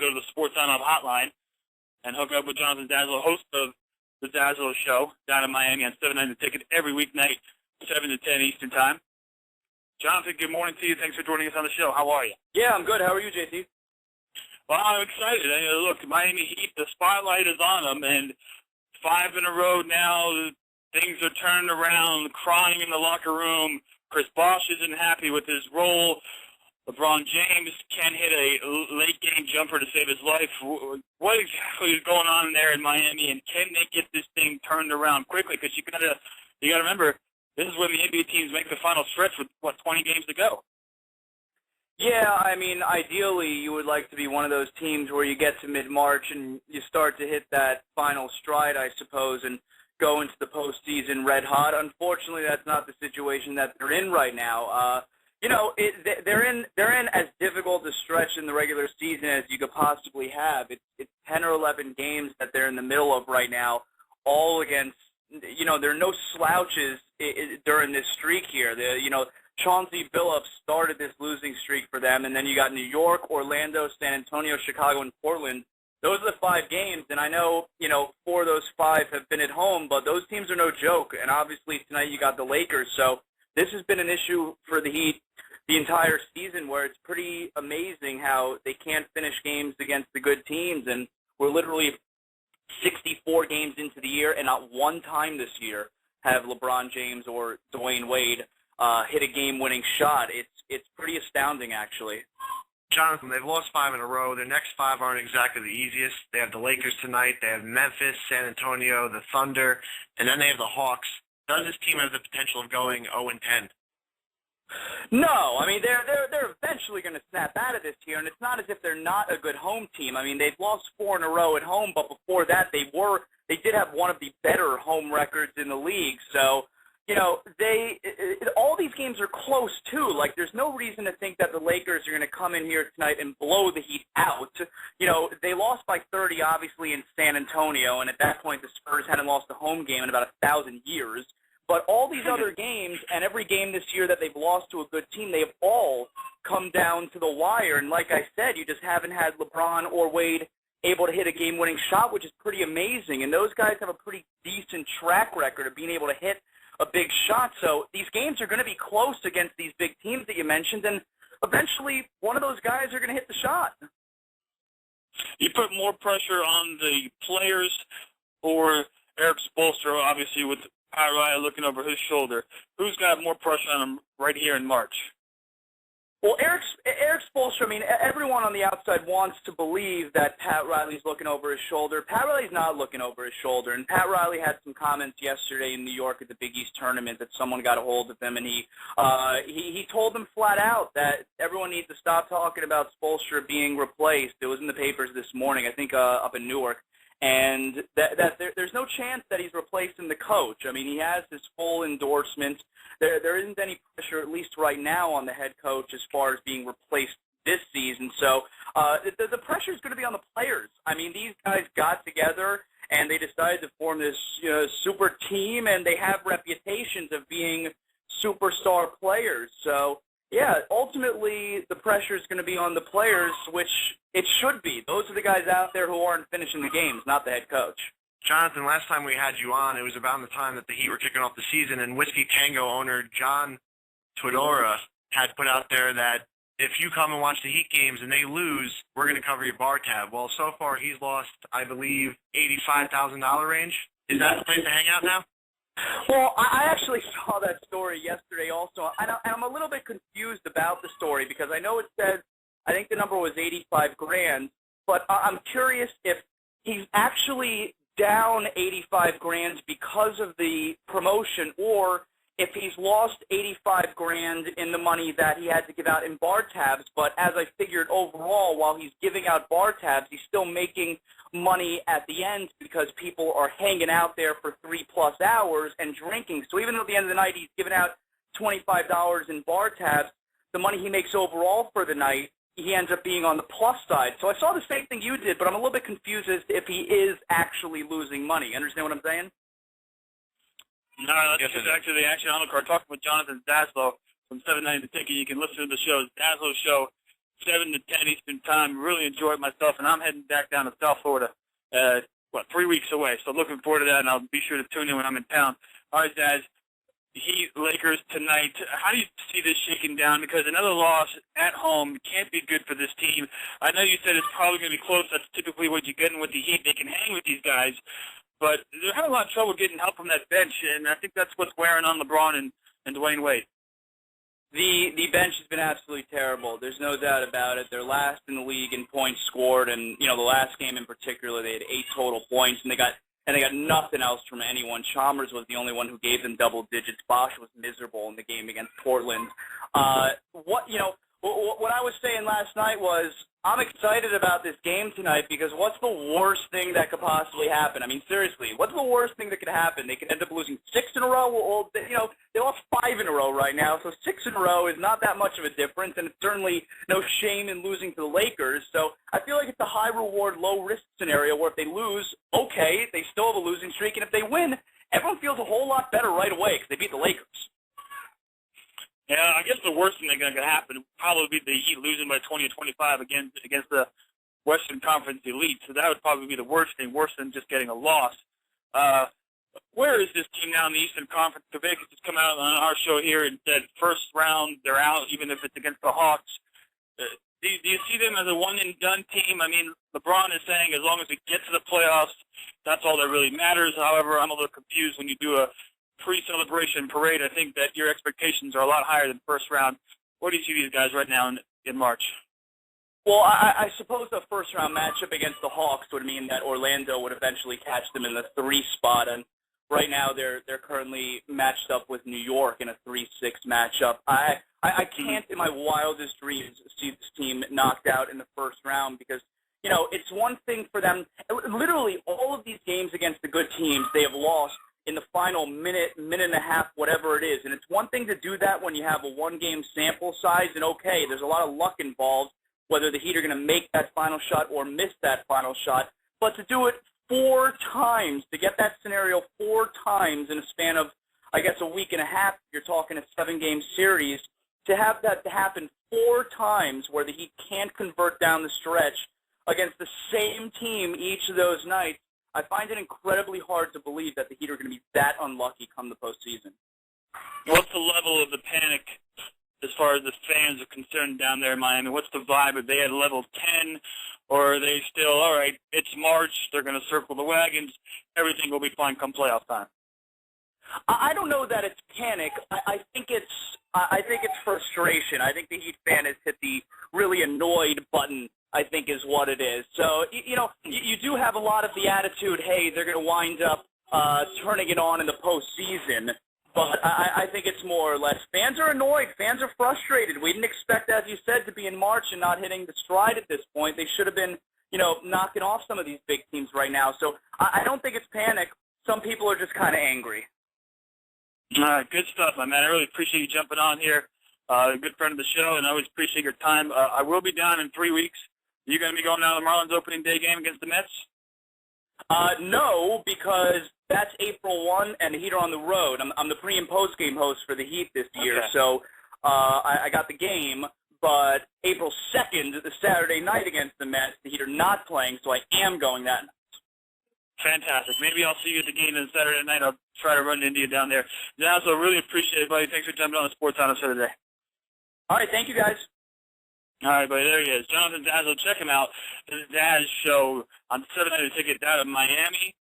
go to the Sports On Up hotline and hook up with Jonathan Zaslow, host of the Zaslow Show down in Miami on 790 The Ticket every weeknight, 7 to 10 Eastern Time. Jonathan, good morning to you. Thanks for joining us on the show. How are you? Yeah, I'm good. How are you, JT? Well, I'm excited. Look, Miami Heat, the spotlight is on them, and 5 in a row now. Things are turned around, crying in the locker room. Chris Bosh isn't happy with his role. LeBron James can't hit a late-game jumper to save his life. What exactly is going on there in Miami, and can they get this thing turned around quickly? Because you gotta remember, this is when the NBA teams make the final stretch with, 20 games to go. Yeah, I mean, ideally you would like to be one of those teams where you get to mid-March and you start to hit that final stride, I suppose, and go into the postseason red hot. Unfortunately, that's not the situation that they're in right now. They're in as difficult a stretch in the regular season as you could possibly have. It's 10 or 11 games that they're in the middle of right now, all against, there are no slouches during this streak here. Chauncey Billups started this losing streak for them, and then you got New York, Orlando, San Antonio, Chicago, and Portland. Those are the 5 games, and I know, 4 of those 5 have been at home, but those teams are no joke. And obviously tonight you got the Lakers, so this has been an issue for the Heat the entire season, where it's pretty amazing how they can't finish games against the good teams, and we're literally 64 games into the year, and not one time this year have LeBron James or Dwayne Wade hit a game-winning shot. It's pretty astounding, actually. Jonathan, they've lost 5 in a row. Their next 5 aren't exactly the easiest. They have the Lakers tonight. They have Memphis, San Antonio, the Thunder, and then they have the Hawks. Does this team have the potential of going 0-10? No, I mean they're eventually going to snap out of this here, and it's not as if they're not a good home team. I mean, they've lost 4 in a row at home, but before that they did have one of the better home records in the league. So, all these games are close too. Like, there's no reason to think that the Lakers are going to come in here tonight and blow the Heat out. They lost by 30 obviously in San Antonio, and at that point the Spurs hadn't lost a home game in about 1,000 years. But all these other games, and every game this year that they've lost to a good team, they have all come down to the wire. And like I said, you just haven't had LeBron or Wade able to hit a game-winning shot, which is pretty amazing. And those guys have a pretty decent track record of being able to hit a big shot. So these games are going to be close against these big teams that you mentioned, and eventually one of those guys are going to hit the shot. You put more pressure on the players or Eric Spoelstra, obviously, with Pat Riley looking over his shoulder. Who's got more pressure on him right here in March? Well, Eric Spoelstra, I mean, everyone on the outside wants to believe that Pat Riley's looking over his shoulder. Pat Riley's not looking over his shoulder, and Pat Riley had some comments yesterday in New York at the Big East tournament that someone got a hold of him, and he told them flat out that everyone needs to stop talking about Spoelstra being replaced. It was in the papers this morning, I think up in Newark. And there's no chance that he's replacing the coach. I mean, he has his full endorsement. There isn't any pressure, at least right now, on the head coach as far as being replaced this season. So the pressure is going to be on the players. I mean, these guys got together and they decided to form this super team, and they have reputations of being superstar players. So, yeah, ultimately the pressure is going to be on the players, which it should be. Those are the guys out there who aren't finishing the games, not the head coach. Jonathan, last time we had you on, it was around the time that the Heat were kicking off the season, and Whiskey Tango owner John Twidora had put out there that if you come and watch the Heat games and they lose, we're going to cover your bar tab. Well, so far he's lost, I believe, $85,000 range. Is that the place to hang out now? Well, I actually saw that story yesterday also, and I'm a little bit confused about the story because I know it says, I think the number was $85,000, but I'm curious if he's actually down $85,000 because of the promotion, or if he's lost $85,000 in the money that he had to give out in bar tabs. But as I figured, overall, while he's giving out bar tabs, he's still making money at the end because people are hanging out there for 3+ hours and drinking. So even though at the end of the night he's giving out $25 in bar tabs, the money he makes overall for the night, he ends up being on the plus side. So I saw the same thing you did, but I'm a little bit confused as to if he is actually losing money. Understand what I'm saying? No, that's exactly the action on the card. Talking with Jonathan Zaslow from 790 The Ticket. You can listen to the show, Zaslow Show, 7 to 10 Eastern Time. Really enjoyed myself, and I'm heading back down to South Florida, 3 weeks away. So looking forward to that, and I'll be sure to tune in when I'm in town. All right, Daz, Heat Lakers tonight. How do you see this shaking down? Because another loss at home can't be good for this team. I know you said it's probably going to be close. That's typically what you're getting with the Heat. They can hang with these guys, but they're having a lot of trouble getting help from that bench, and I think that's what's wearing on LeBron and Dwayne Wade. The bench has been absolutely terrible. There's no doubt about it. They're last in the league in points scored, and the last game in particular, they had 8 total points, and they got nothing else from anyone. Chalmers was the only one who gave them double digits. Bosch was miserable in the game against Portland. What I was saying last night was I'm excited about this game tonight because what's the worst thing that could possibly happen? I mean, seriously, what's the worst thing that could happen? They could end up losing 6 in a row. Well, they lost 5 in a row right now, so 6 in a row is not that much of a difference, and it's certainly no shame in losing to the Lakers. So I feel like it's a high-reward, low-risk scenario where if they lose, okay, they still have a losing streak, and if they win, everyone feels a whole lot better right away because they beat the Lakers. Yeah, I guess the worst thing that's going to happen would probably be the Heat losing by 20 or 25 against the Western Conference elite. So that would probably be the worst thing, worse than just getting a loss. Where is this team now in the Eastern Conference? Kuveikis has come out on our show here and said first round they're out, even if it's against the Hawks. Do you see them as a one-and-done team? I mean, LeBron is saying as long as we get to the playoffs, that's all that really matters. However, I'm a little confused when you do a pre-celebration parade. I think that your expectations are a lot higher than first round. Where do you see these guys right now in March? Well, I suppose the first-round matchup against the Hawks would mean that Orlando would eventually catch them in the 3 spot, and right now they're currently matched up with New York in a 3-6 matchup. I can't in my wildest dreams see this team knocked out in the first round because, it's one thing for them. Literally all of these games against the good teams they have lost in the final minute and a half, whatever it is. And it's one thing to do that when you have a one-game sample size, and okay, there's a lot of luck involved, whether the Heat are going to make that final shot or miss that final shot. But to do it 4 times, to get that scenario 4 times in a span of, I guess, a week and a half, you're talking a 7-game series, to have that to happen 4 times where the Heat can't convert down the stretch against the same team each of those nights, I find it incredibly hard to believe that the Heat are going to be that unlucky come the postseason. What's the level of the panic as far as the fans are concerned down there in Miami? What's the vibe? Are they at level 10, or are they still, all right, it's March, they're going to circle the wagons, everything will be fine come playoff time? I don't know that it's panic. I think it's frustration. I think the Heat fan has hit the really annoyed button, I think is what it is. So, you do have a lot of the attitude, hey, they're going to wind up turning it on in the postseason. But I think it's more or less fans are annoyed. Fans are frustrated. We didn't expect, as you said, to be in March and not hitting the stride at this point. They should have been, knocking off some of these big teams right now. So I don't think it's panic. Some people are just kind of angry. All right, good stuff, my man. I really appreciate you jumping on here. A good friend of the show, and I always appreciate your time. I will be down in 3 weeks. Are you going to be going down to the Marlins opening day game against the Mets? No, because that's April 1, and the Heat are on the road. I'm the pre- and post-game host for the Heat this year, okay. So I got the game, but April 2nd, the Saturday night against the Mets, the Heat are not playing, so I am going that night. Fantastic. Maybe I'll see you at the game on Saturday night. I'll try to run into you down there. Zaslow, really appreciate it, buddy. Thanks for jumping on the Sports Honor Show today. All right, thank you, guys. All right, buddy, there he is. Jonathan Zaslow, check him out. The Daz Show on 7 Ticket out of Miami.